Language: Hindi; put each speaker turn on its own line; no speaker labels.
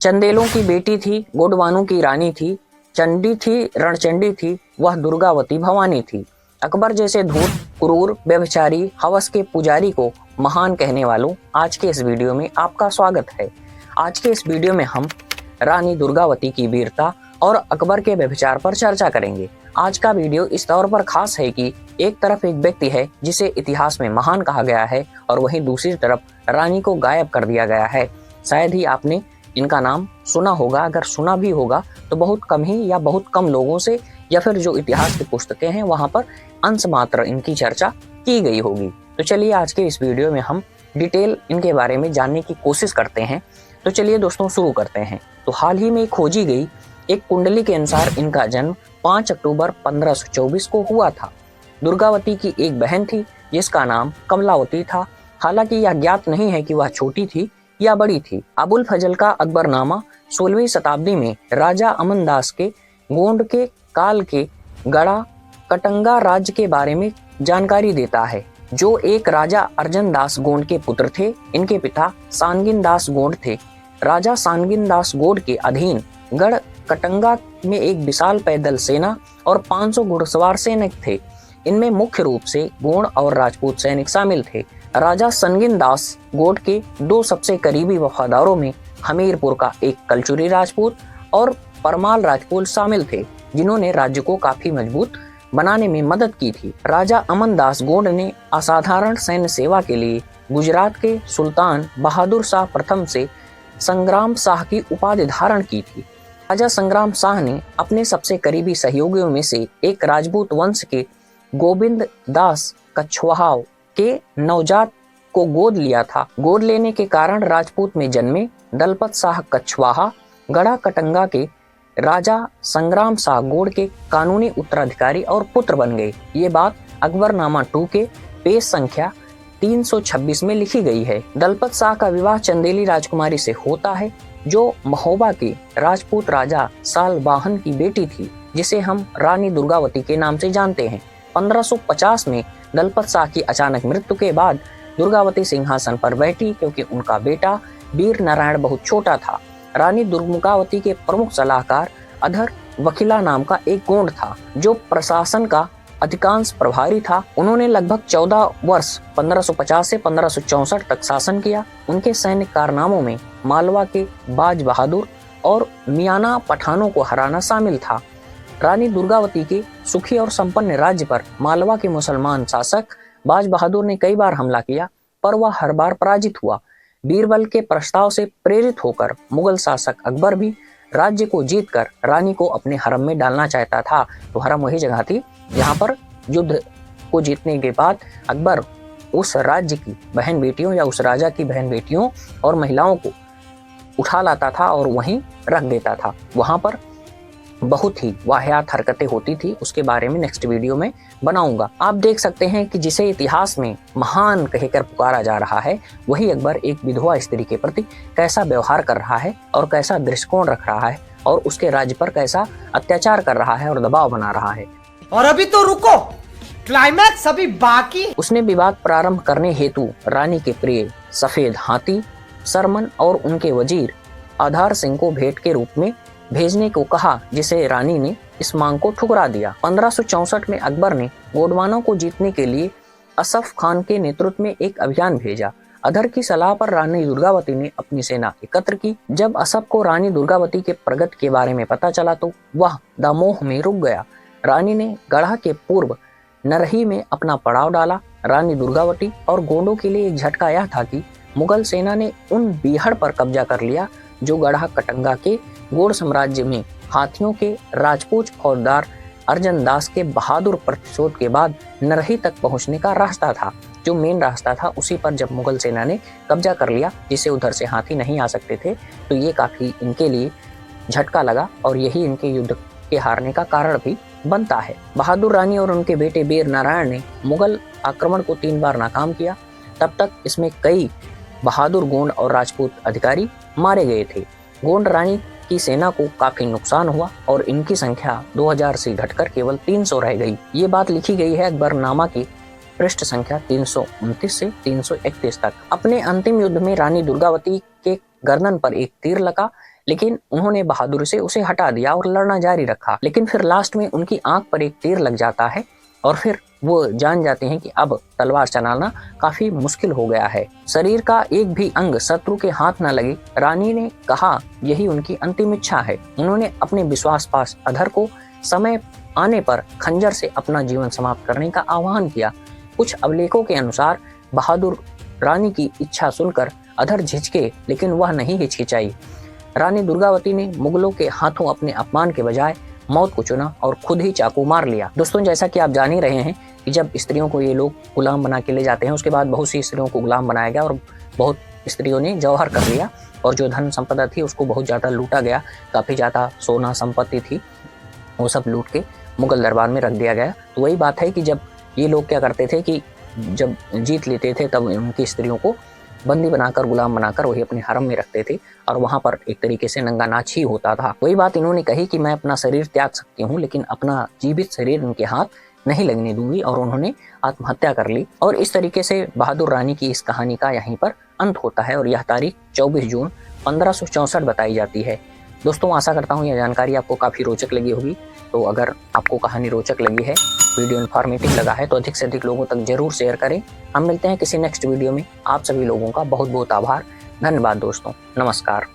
चंदेलों की बेटी थी, गोडवानों की रानी थी, चंडी थी, रणचंडी थी, वह दुर्गावती भवानी थी। अकबर जैसे धूर्त, क्रूर, व्यभिचारी, हवस के पुजारी को महान कहने वालों, आज के इस वीडियो में आपका स्वागत है। आज के इस वीडियो में हम रानी दुर्गावती की वीरता और अकबर के व्यभिचार पर चर्चा करेंगे। आज का वीडियो इस तौर पर खास है कि एक तरफ एक व्यक्ति है जिसे इतिहास में महान कहा गया है और वहीं दूसरी तरफ रानी को गायब कर दिया गया है। शायद ही आपने इनका नाम सुना होगा, अगर सुना भी होगा तो बहुत कम ही या बहुत कम लोगों से, या फिर जो इतिहास की पुस्तकें हैं वहां पर अंश मात्र इनकी चर्चा की गई होगी। तो चलिए आज के इस वीडियो में हम डिटेल इनके बारे में जानने की कोशिश करते हैं। तो चलिए दोस्तों शुरू करते हैं। तो हाल ही में खोजी गई एक कुंडली के अनुसार इनका जन्म 5 अक्टूबर 1524 को हुआ था। दुर्गावती की एक बहन थी जिसका नाम कमलावती था। हालांकि यह ज्ञात नहीं है कि वह छोटी थी या बड़ी थी। अबुल फजल का अकबरनामा 16वीं शताब्दी में राजा अमन दास के गोंड के काल के गड़ा कटंगा राज्य के बारे में जानकारी देता है, जो एक राजा अर्जन दास गोंड के पुत्र थे। इनके पिता सानगिन दास गोंड थे। राजा सानगिन दास गोंड के अधीन गढ़ कटंगा में एक विशाल पैदल सेना और 500 घुड़सवार सैनिक थे। इनमें मुख्य रूप से गोंड और राजपूत सैनिक शामिल थे। राजा संगिन दास गोंड के दो सबसे करीबी वफादारों में हमीरपुर का एक कलचुरी राजपूत और परमाल राजपूत शामिल थे, जिन्होंने राज्य को काफी मजबूत बनाने में मदद की थी। राजा अमन दास गोंड ने असाधारण सैन्य सेवा के लिए गुजरात के सुल्तान बहादुर शाह प्रथम से संग्राम शाह की उपाधि धारण की थी। राजा संग्राम शाह ने अपने सबसे करीबी सहयोगियों में से एक राजपूत वंश के गोविंद दास कछवाहा के नवजात को गोद लिया था। गोद लेने के कारण राजपूत में जन्मे दलपत शाह कछवाहा गढ़ा कटंगा के राजा संग्राम शाह गोंड के कानूनी उत्तराधिकारी और पुत्र बन गए। ये बात अकबरनामा 2 के पेज संख्या 326 में लिखी गई है। दलपत शाह का विवाह चंदेली राजकुमारी से होता है, जो महोबा के राजपूत राजा सालवाहन की बेटी थी, जिसे हम रानी दुर्गावती के नाम से जानते हैं। 1550 में दलपत शाह की अचानक मृत्यु के बाद दुर्गावती सिंहासन पर बैठी, क्योंकि उनका बेटा वीर नारायण बहुत छोटा था। रानी दुर्गावती के प्रमुख सलाहकार अधर वकीला नाम का एक गोंड था, जो प्रशासन का अधिकांश प्रभारी था। उन्होंने लगभग 14 वर्ष 1550 से 1564 तक शासन किया। उनके सैन्य कारनामों में मालवा के बाज बहादुर और मियाना पठानों को हराना शामिल था। रानी दुर्गावती के सुखी और संपन्न राज्य पर मालवा के मुसलमान शासक बाज बहादुर ने कई बार हमला किया, पर वह हर बार पराजित हुआ। बीरबल के प्रस्ताव से प्रेरित होकर मुगल शासक अकबर भी राज्य को जीतकर रानी को अपने हरम में डालना चाहता था। तो हरम वही जगह थी जहाँ पर युद्ध को जीतने के बाद अकबर उस राज्य की बहन बेटियों या उस राजा की बहन बेटियों और महिलाओं को उठा लाता था और वहीं रख देता था। वहां पर बहुत ही वाहियात हरकतें होती थी, उसके बारे में नेक्स्ट वीडियो में बनाऊंगा। आप देख सकते हैं कि जिसे इतिहास में महान कहकर पुकारा जा रहा है, वही अकबर एक विधवा स्त्री के प्रति कैसा व्यवहार कर रहा है और कैसा दृष्टिकोण रख रहा है और उसके राज्य पर कैसा अत्याचार कर रहा है और दबाव बना रहा है।
और अभी तो रुको, क्लाइमैक्स अभी बाकी।
उसने विवाद प्रारंभ करने हेतु रानी के प्रिय सफेद हाथी सरमन और उनके वजीर आधार सिंह को भेंट के रूप में भेजने को कहा, जिसे रानी ने इस मांग को ठुकरा दिया। 1564 में अकबर ने गोंडवानों को जीतने के लिए असफ खान के नेतृत्व में एक अभियान भेजा। अधर की सलाह पर रानी दुर्गावती ने अपनी सेना एकत्र की। जब असफ को रानी दुर्गावती के प्रगति के बारे में पता चला तो वह दामोह में रुक गया। रानी ने गढ़ा के पूर्व नरही में अपना पड़ाव डाला। रानी दुर्गावती और गोंडों के लिए एक झटका यह था कि मुगल सेना ने उन बीहड़ पर कब्जा कर लिया जो गढ़ा कटंगा के गोंड साम्राज्य में हाथियों के राजपूत फौजदार अर्जन दास के बहादुर प्रतिशोध के बाद नरही तक पहुंचने का रास्ता था। जो मेन रास्ता था उसी पर जब मुगल सेना ने कब्जा कर लिया, जिससे उधर से हाथी नहीं आ सकते थे, तो ये काफी इनके लिए झटका लगा और यही इनके युद्ध के हारने का कारण भी बनता है। बहादुर रानी और उनके बेटे वीर नारायण ने मुगल आक्रमण को 3 बार नाकाम किया। तब तक इसमें कई बहादुर गोंड और राजपूत अधिकारी मारे गए थे। गोंड रानी की सेना को काफी नुकसान हुआ और इनकी संख्या 2000 से घटकर केवल 300 रह गई। ये बात लिखी गई है अकबरनामा की पृष्ठ संख्या 329 से 331 तक। अपने अंतिम युद्ध में रानी दुर्गावती के गर्दन पर एक तीर लगा। लेकिन उन्होंने बहादुरी से उसे हटा दिया और लड़ना जारी रखा। लेकिन फिर लास्ट में उनकी आंख पर एक तीर लग जाता है और फिर वो जान जाते हैं कि अब तलवार चलाना काफी मुश्किल हो गया है। शरीर का एक भी अंग शत्रु के हाथ न लगे, रानी ने कहा यही उनकी अंतिम इच्छा है। उन्होंने अपने विश्वास पास अधर को समय आने पर खंजर से अपना जीवन समाप्त करने का आह्वान किया। कुछ अभिलेखों के अनुसार बहादुर रानी की इच्छा सुनकर अधर झिझके, लेकिन वह नहीं हिचकिचाई। रानी दुर्गावती ने मुगलों के हाथों अपने अपमान के बजाय मौत को चुना और खुद ही चाकू मार लिया। दोस्तों, जैसा कि आप जान ही रहे हैं कि जब स्त्रियों को ये लोग गुलाम बना के ले जाते हैं, उसके बाद बहुत सी स्त्रियों को गुलाम बनाया गया और बहुत स्त्रियों ने जौहर कर लिया और जो धन संपदा थी उसको बहुत ज़्यादा लूटा गया। काफ़ी ज़्यादा सोना संपत्ति थी, वो सब लूट के मुगल दरबार में रख दिया गया। तो वही बात है कि जब ये लोग क्या करते थे कि जब जीत लेते थे तब उनकी स्त्रियों को बंदी बनाकर, गुलाम बनाकर वही अपने हरम में रखते थे और वहां पर एक तरीके से नंगा नाच ही होता था। वही बात इन्होंने कही कि मैं अपना शरीर त्याग सकती हूँ, लेकिन अपना जीवित शरीर उनके हाथ नहीं लगने दूंगी, और उन्होंने आत्महत्या कर ली। और इस तरीके से बहादुर रानी की इस कहानी का यहीं पर अंत होता है और यह तारीख 24 जून 1564 बताई जाती है। दोस्तों, आशा करता हूँ यह जानकारी आपको काफ़ी रोचक लगी होगी। तो अगर आपको कहानी रोचक लगी है, वीडियो इन्फॉर्मेटिव लगा है, तो अधिक से अधिक लोगों तक जरूर शेयर करें। हम मिलते हैं किसी नेक्स्ट वीडियो में। आप सभी लोगों का बहुत बहुत आभार, धन्यवाद दोस्तों, नमस्कार।